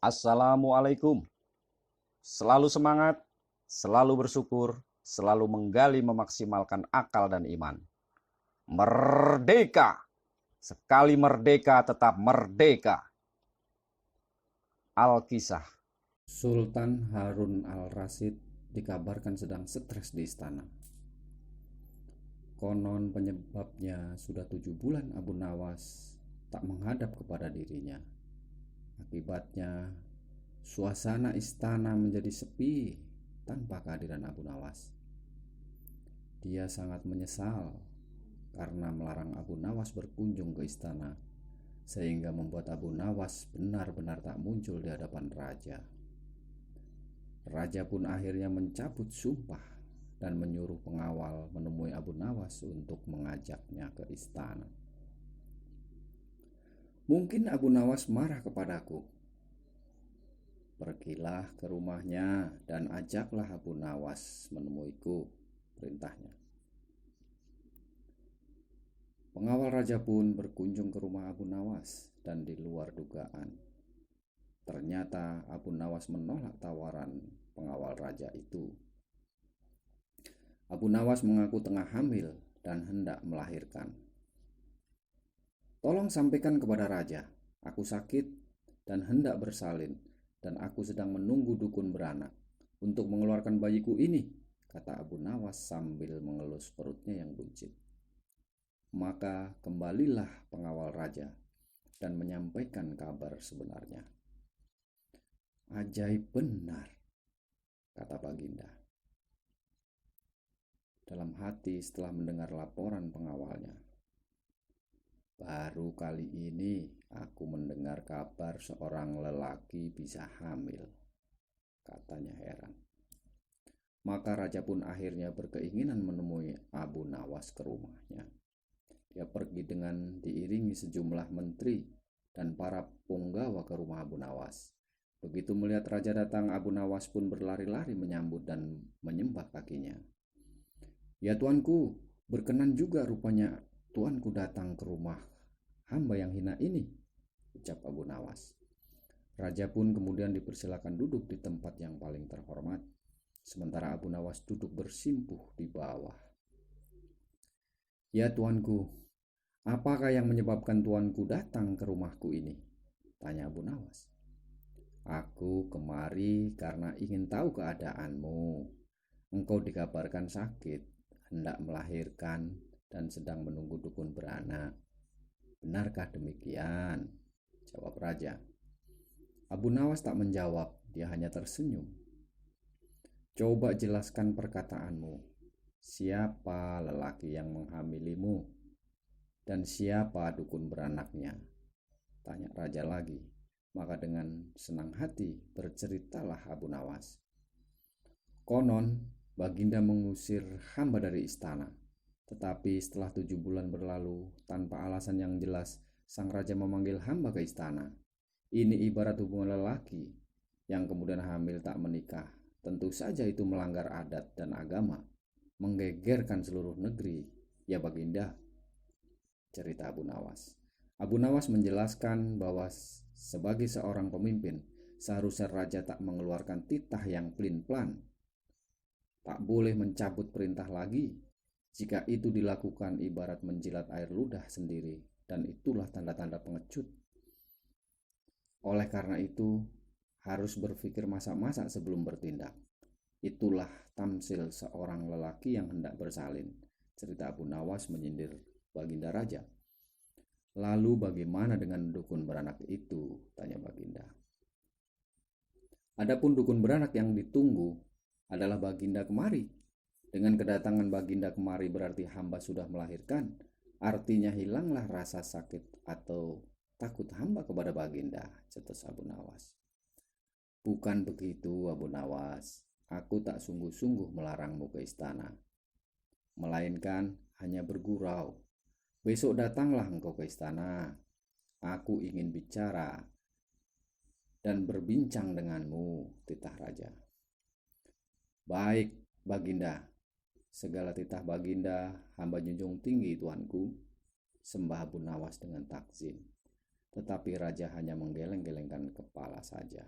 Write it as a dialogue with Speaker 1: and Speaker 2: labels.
Speaker 1: Assalamualaikum. Selalu semangat, selalu bersyukur, selalu menggali memaksimalkan akal dan iman. Merdeka! Sekali merdeka tetap merdeka. Al-Kisah.
Speaker 2: Sultan Harun al-Rasyid dikabarkan sedang stres di istana. Konon penyebabnya sudah 7 bulan Abu Nawas tak menghadap kepada dirinya. Akibatnya suasana istana menjadi sepi tanpa kehadiran Abu Nawas. Dia sangat menyesal karena melarang Abu Nawas berkunjung ke istana, sehingga membuat Abu Nawas benar-benar tak muncul di hadapan raja. Raja pun akhirnya mencabut sumpah dan menyuruh pengawal menemui Abu Nawas untuk mengajaknya ke istana. Mungkin Abu Nawas marah kepadaku. Pergilah ke rumahnya dan ajaklah Abu Nawas menemuiku, perintahnya. Pengawal raja pun berkunjung ke rumah Abu Nawas dan di luar dugaan, ternyata Abu Nawas menolak tawaran pengawal raja itu. Abu Nawas mengaku tengah hamil dan hendak melahirkan. Tolong sampaikan kepada raja, aku sakit dan hendak bersalin, dan aku sedang menunggu dukun beranak untuk mengeluarkan bayiku ini, kata Abu Nawas sambil mengelus perutnya yang buncit. Maka kembalilah pengawal raja dan menyampaikan kabar sebenarnya. Ajaib benar, kata Baginda dalam hati setelah mendengar laporan pengawalnya. Baru kali ini aku mendengar kabar seorang lelaki bisa hamil, katanya heran. Maka raja pun akhirnya berkeinginan menemui Abu Nawas ke rumahnya. Dia pergi dengan diiringi sejumlah menteri dan para punggawa ke rumah Abu Nawas. Begitu melihat raja datang, Abu Nawas pun berlari-lari menyambut dan menyembah kakinya. Ya tuanku, berkenan juga rupanya tuanku datang ke rumah hamba yang hina ini, ucap Abu Nawas. Raja pun kemudian dipersilakan duduk di tempat yang paling terhormat, sementara Abu Nawas duduk bersimpuh di bawah. Ya tuanku, apakah yang menyebabkan tuanku datang ke rumahku ini? Tanya Abu Nawas. Aku kemari karena ingin tahu keadaanmu. Engkau dikabarkan sakit, hendak melahirkan, dan sedang menunggu dukun beranak. Benarkah demikian? Jawab raja. Abu Nawas tak menjawab, dia hanya tersenyum. Coba jelaskan perkataanmu. Siapa lelaki yang menghamilimu? Dan siapa dukun beranaknya? Tanya raja lagi. Maka dengan senang hati berceritalah Abu Nawas. Konon Baginda mengusir hamba dari istana. Tetapi setelah 7 bulan berlalu, tanpa alasan yang jelas, sang raja memanggil hamba ke istana. Ini ibarat hubungan lelaki yang kemudian hamil tak menikah. Tentu saja itu melanggar adat dan agama, menggegerkan seluruh negeri. Ya Baginda, cerita Abu Nawas. Abu Nawas menjelaskan bahwa sebagai seorang pemimpin, seharusnya raja tak mengeluarkan titah yang pelin-pelan. Tak boleh mencabut perintah lagi. Jika itu dilakukan ibarat menjilat air ludah sendiri, dan itulah tanda-tanda pengecut. Oleh karena itu, harus berpikir masak-masak sebelum bertindak. Itulah tamsil seorang lelaki yang hendak bersalin, cerita Abu Nawas menyindir Baginda Raja. Lalu bagaimana dengan dukun beranak itu? Tanya Baginda. Adapun dukun beranak yang ditunggu adalah Baginda kemari. Dengan kedatangan Baginda kemari berarti hamba sudah melahirkan. Artinya hilanglah rasa sakit atau takut hamba kepada Baginda, cetus Abu Nawas. Bukan begitu Abu Nawas, aku tak sungguh-sungguh melarangmu ke istana, melainkan hanya bergurau. Besok datanglah engkau ke istana. Aku ingin bicara dan berbincang denganmu, titah raja. Baik, Baginda. Segala titah Baginda hamba junjung tinggi tuanku, sembah Abu Nawas dengan takzim. Tetapi raja hanya menggeleng-gelengkan kepala saja.